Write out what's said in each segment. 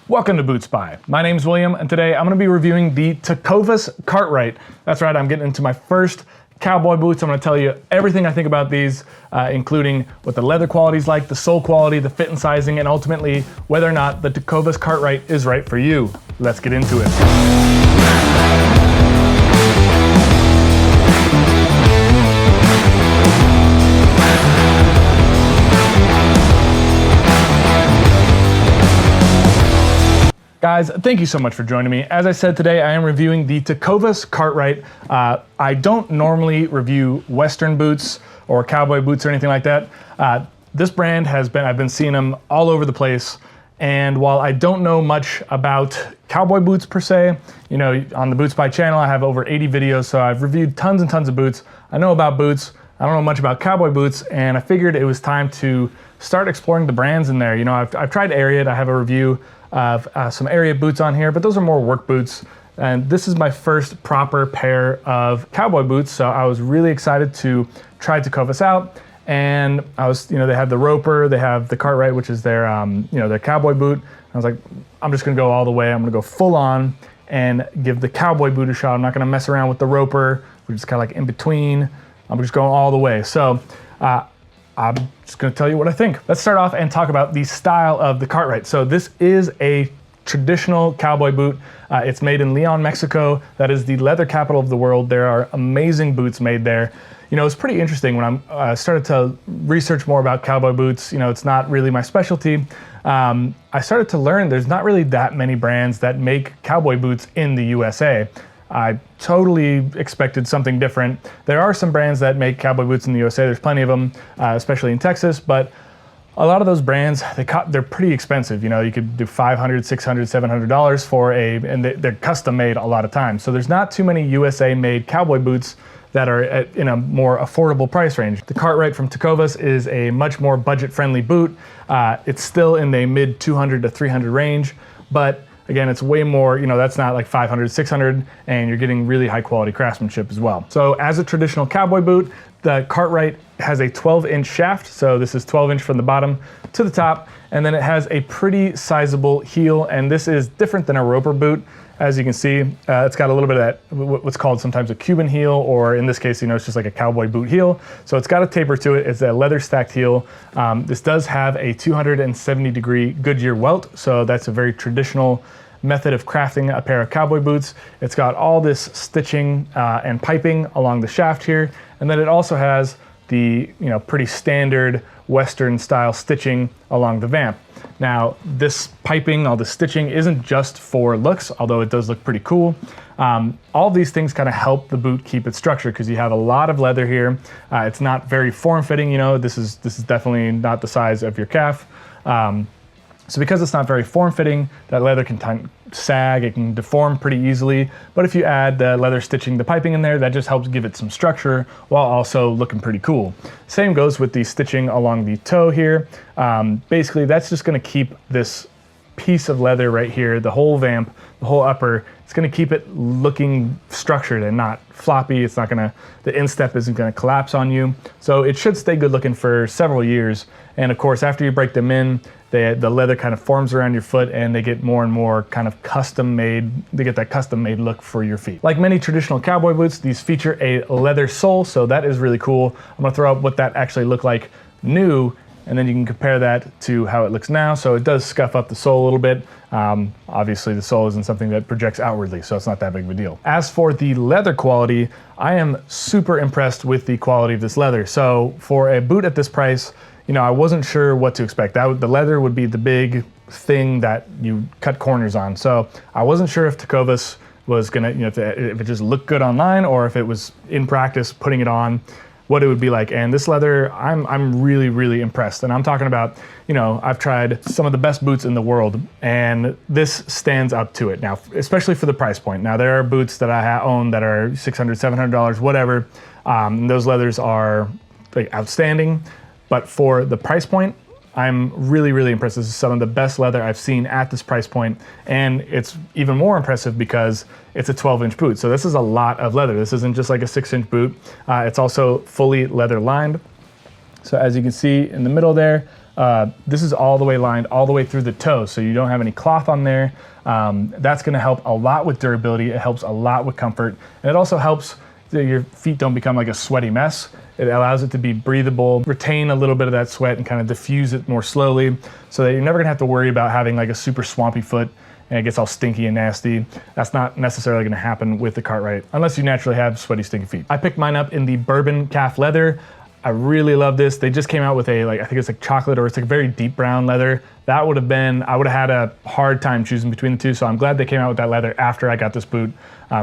Welcome to BootSpy. My name's William, and today I'm going to be reviewing the Tecovas Cartwright. That's right, I'm getting into my first cowboy boots. I'm going to tell you everything I think about these, including what the leather quality is like, the sole quality, the fit and sizing, and ultimately whether or not the Tecovas Cartwright is right for you. Let's get into it. Guys, thank you so much for joining me. As I said today, I am reviewing the Tecovas Cartwright. I don't normally review Western boots or cowboy boots or anything like that. This brand I've been seeing them all over the place. And while I don't know much about cowboy boots per se, you know, on the BootSpy channel, I have over 80 videos, so I've reviewed tons and tons of boots. I know about boots. I don't know much about cowboy boots, and I figured it was time to start exploring the brands in there. You know, I've tried Ariat. I have a review of some Ariat boots on here, but those are more work boots. And this is my first proper pair of cowboy boots, so I was really excited to try Tecovas out. And they have the Roper, they have the Cartwright, which is their, their cowboy boot. I was like, I'm just gonna go all the way. I'm gonna go full on and give the cowboy boot a shot. I'm not gonna mess around with the Roper. We're just kind of like in between. I'm just going all the way. So I'm just gonna tell you what I think. Let's start off and talk about the style of the Cartwright. So this is a traditional cowboy boot. It's made in Leon, Mexico. That is the leather capital of the world. There are amazing boots made there. You know, it's pretty interesting when I started to research more about cowboy boots. You know, it's not really my specialty. I started to learn there's not really that many brands that make cowboy boots in the USA. I totally expected something different. There are some brands that make cowboy boots in the USA. There's plenty of them, especially in Texas, but a lot of those brands, they're pretty expensive. You know, you could do $500, $600, $700 for and they're custom made a lot of times. So there's not too many USA made cowboy boots that are in a more affordable price range. The Cartwright from Tecovas is a much more budget-friendly boot. It's still in the mid 200 to 300 range, but again, it's way more, that's not like 500, 600, and you're getting really high quality craftsmanship as well. So as a traditional cowboy boot, the Cartwright has a 12-inch shaft. So this is 12-inch from the bottom to the top, and then it has a pretty sizable heel, and this is different than a Roper boot. As you can see, it's got a little bit of that, what's called sometimes a Cuban heel, or in this case, it's just like a cowboy boot heel. So it's got a taper to it. It's a leather stacked heel. This does have a 270-degree Goodyear welt. So that's a very traditional method of crafting a pair of cowboy boots. It's got all this stitching and piping along the shaft here. And then it also has the, pretty standard Western style stitching along the vamp. Now, this piping, all the stitching isn't just for looks, although it does look pretty cool. All these things kind of help the boot keep its structure because you have a lot of leather here. It's not very form-fitting, this is definitely not the size of your calf. So because it's not very form-fitting, that leather can sag, it can deform pretty easily. But if you add the leather stitching, the piping in there, that just helps give it some structure while also looking pretty cool. Same goes with the stitching along the toe here. Basically, that's just gonna keep this piece of leather right here, the whole vamp, the whole upper, it's gonna keep it looking structured and not floppy. It's not gonna, the instep isn't gonna collapse on you. So it should stay good looking for several years. And of course, after you break them in, the leather kind of forms around your foot and they get more and more kind of custom made, they get that custom made look for your feet. Like many traditional cowboy boots, these feature a leather sole, so that is really cool. I'm gonna throw up what that actually looked like new, and then you can compare that to how it looks now. So it does scuff up the sole a little bit. Obviously the sole isn't something that projects outwardly, so it's not that big of a deal. As for the leather quality, I am super impressed with the quality of this leather. So for a boot at this price, I wasn't sure what to expect. The leather would be the big thing that you cut corners on. So I wasn't sure if Tecovas was gonna, if it just looked good online or if it was in practice putting it on, what it would be like. And this leather, I'm really, really impressed. And I'm talking about, I've tried some of the best boots in the world, and this stands up to it. Now, especially for the price point. Now, there are boots that I own that are $600, $700, whatever. Those leathers are like outstanding, but for the price point, I'm really, really impressed. This is some of the best leather I've seen at this price point, and it's even more impressive because it's a 12-inch boot. So this is a lot of leather. This isn't just like a 6-inch boot. It's also fully leather lined. So as you can see in the middle there, This is all the way lined all the way through the toe, so you don't have any cloth on there. That's gonna help a lot with durability. It helps a lot with comfort. And it also helps that your feet don't become like a sweaty mess. It allows it to be breathable, retain a little bit of that sweat and kind of diffuse it more slowly so that you're never gonna have to worry about having like a super swampy foot and it gets all stinky and nasty. That's not necessarily gonna happen with the Cartwright unless you naturally have sweaty, stinky feet. I picked mine up in the bourbon calf leather. I really love this. They just came out with a, like, I think it's like chocolate or it's like a very deep brown leather. That would have been, I would have had a hard time choosing between the two, so I'm glad they came out with that leather after I got this boot.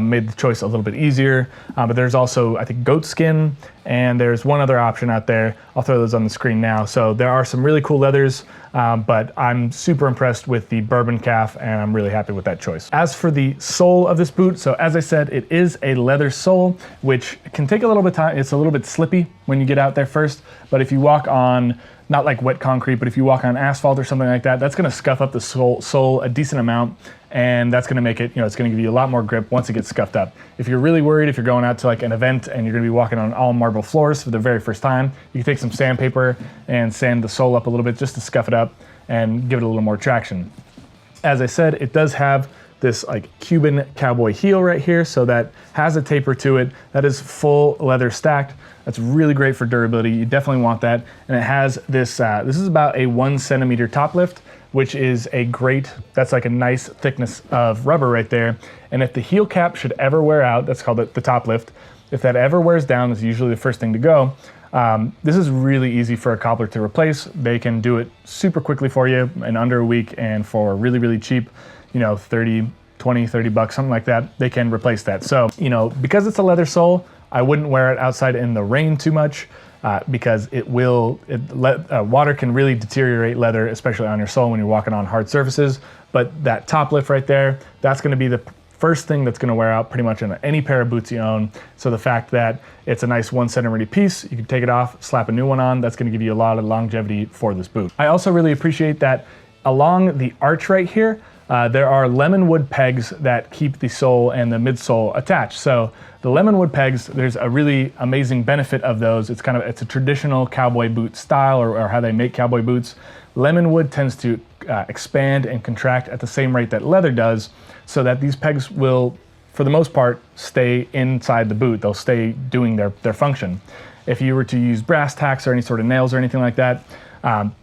Made the choice a little bit easier. But there's also, I think, goat skin, and there's one other option out there. I'll throw those on the screen now. So there are some really cool leathers, but I'm super impressed with the bourbon calf, and I'm really happy with that choice. As for the sole of this boot, so as I said, it is a leather sole, which can take a little bit of time. It's a little bit slippy when you get out there first, but if you walk on, not like wet concrete, but if you walk on asphalt or something like that, that's gonna scuff up the sole a decent amount, and that's gonna make it, it's gonna give you a lot more grip once it gets scuffed up. If you're really worried, if you're going out to like an event and you're gonna be walking on all marble floors for the very first time, you can take some sandpaper and sand the sole up a little bit just to scuff it up and give it a little more traction. As I said, it does have this like Cuban cowboy heel right here, so that has a taper to it. That is full leather stacked. That's really great for durability. You definitely want that. And it has this, this is about a 1 centimeter top lift, which is a great, that's like a nice thickness of rubber right there. And if the heel cap should ever wear out, that's called the top lift. If that ever wears down, it's usually the first thing to go. This is really easy for a cobbler to replace. They can do it super quickly for you in under a week, and for really, really cheap, 30 bucks, something like that, they can replace that. So, because it's a leather sole, I wouldn't wear it outside in the rain too much because water can really deteriorate leather, especially on your sole when you're walking on hard surfaces. But that top lift right there, that's gonna be the first thing that's gonna wear out pretty much in any pair of boots you own. So the fact that it's a nice 1 centimeter piece, you can take it off, slap a new one on, that's gonna give you a lot of longevity for this boot. I also really appreciate that along the arch right here, there are lemon wood pegs that keep the sole and the midsole attached. So the lemon wood pegs, there's a really amazing benefit of those. It's a traditional cowboy boot style, or how they make cowboy boots. Lemon wood tends to expand and contract at the same rate that leather does, so that these pegs will, for the most part, stay inside the boot. They'll stay doing their function. If you were to use brass tacks or any sort of nails or anything like that,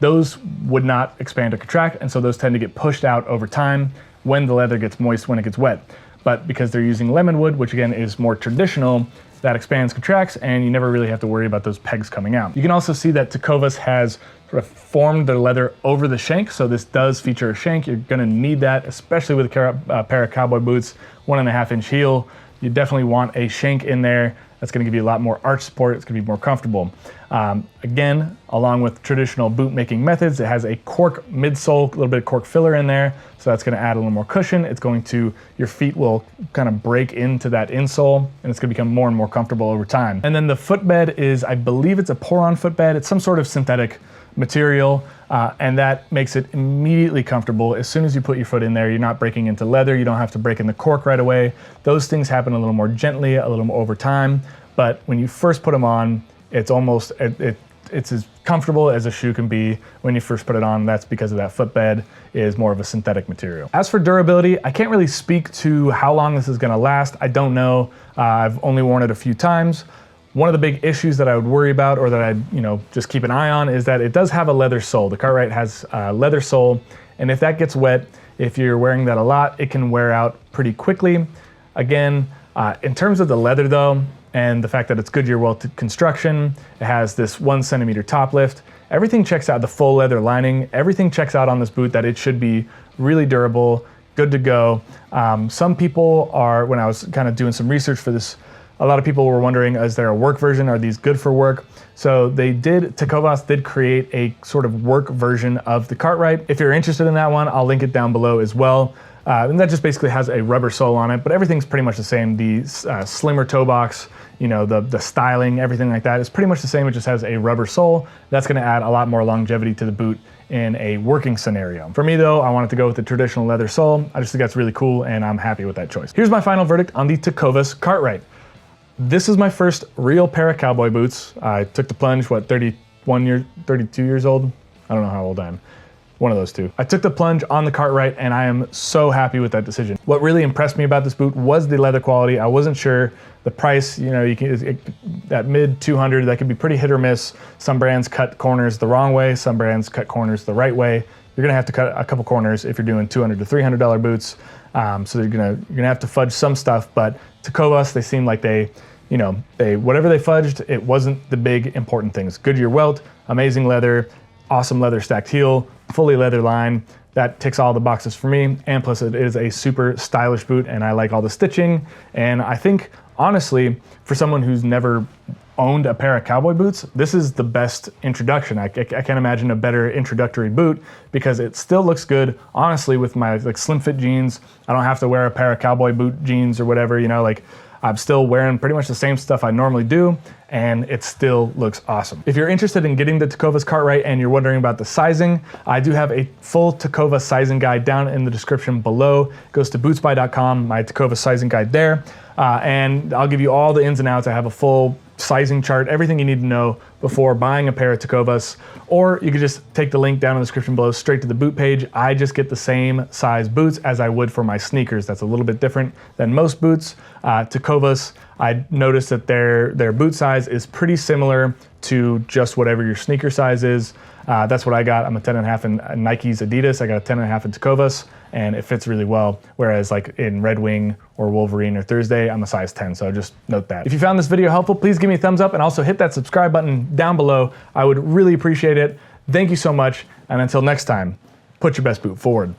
those would not expand or contract, and so those tend to get pushed out over time when the leather gets moist, when it gets wet. But because they're using lemon wood, which again is more traditional, that expands, contracts, and you never really have to worry about those pegs coming out. You can also see that Tecovas has sort of formed the leather over the shank, so this does feature a shank. You're gonna need that, especially with a pair of cowboy boots, 1.5 inch heel. You definitely want a shank in there. That's gonna give you a lot more arch support. It's gonna be more comfortable. Again, along with traditional boot making methods, it has a cork midsole, a little bit of cork filler in there. So that's gonna add a little more cushion. Your feet will kind of break into that insole, and it's gonna become more and more comfortable over time. And then the footbed is, I believe it's a pour-on footbed. It's some sort of synthetic material, and that makes it immediately comfortable. As soon as you put your foot in there, you're not breaking into leather. You don't have to break in the cork right away. Those things happen a little more gently, a little more over time. But when you first put them on, it's almost, it's as comfortable as a shoe can be when you first put it on. That's because of that footbed is more of a synthetic material. As for durability, I can't really speak to how long this is gonna last. I don't know. I've only worn it a few times. One of the big issues that I would worry about, or that I'd just keep an eye on, is that it does have a leather sole. The Cartwright has a leather sole, and if that gets wet, if you're wearing that a lot, it can wear out pretty quickly. Again, in terms of the leather though, and the fact that it's Goodyear welded construction, it has this 1 centimeter top lift, everything checks out. The full leather lining, everything checks out on this boot that it should be really durable, good to go. Some people are, when I was kind of doing some research for this, a lot of people were wondering, is there a work version? Are these good for work? So Tecovas did create a sort of work version of the Cartwright. If you're interested in that one, I'll link it down below as well. And that just basically has a rubber sole on it, but everything's pretty much the same. The slimmer toe box, the styling, everything like that is pretty much the same. It just has a rubber sole. That's gonna add a lot more longevity to the boot in a working scenario. For me though, I wanted to go with the traditional leather sole. I just think that's really cool, and I'm happy with that choice. Here's my final verdict on the Tecovas Cartwright. This is my first real pair of cowboy boots. I took the plunge, 32 years old? I don't know how old I am. One of those two. I took the plunge on the Cartwright and I am so happy with that decision. What really impressed me about this boot was the leather quality. I wasn't sure the price, you know, that mid 200, that could be pretty hit or miss. Some brands cut corners the wrong way, some brands cut corners the right way. You're gonna have to cut a couple corners if you're doing $200 to $300 boots. So you're gonna have to fudge some stuff, but Tecovas, they seem like whatever they fudged, it wasn't the big important things. Goodyear welt, amazing leather, awesome leather stacked heel, fully leather line. That ticks all the boxes for me. And plus it is a super stylish boot and I like all the stitching. And I think, honestly, for someone who's never owned a pair of cowboy boots, this is the best introduction. I can't imagine a better introductory boot because it still looks good. Honestly, with my slim fit jeans, I don't have to wear a pair of cowboy boot jeans or whatever, you know, I'm still wearing pretty much the same stuff I normally do, and it still looks awesome. If you're interested in getting the Tecovas Cartwright and you're wondering about the sizing, I do have a full Tecovas sizing guide down in the description below. It goes to BootSpy.com, my Tecovas sizing guide there, and I'll give you all the ins and outs. I have a full sizing chart, everything you need to know before buying a pair of Tecovas, or you could just take the link down in the description below straight to the boot page. I just get the same size boots as I would for my sneakers. That's a little bit different than most boots. Tecovas, I noticed that their boot size is pretty similar to just whatever your sneaker size is. That's what I got. I'm a 10.5 in Nike's Adidas. I got a 10.5 in Tecovas, and it fits really well. Whereas like in Red Wing or Wolverine or Thursday, I'm a size 10, so just note that. If you found this video helpful, please give me a thumbs up and also hit that subscribe button down below. I would really appreciate it. Thank you so much, and until next time, put your best boot forward.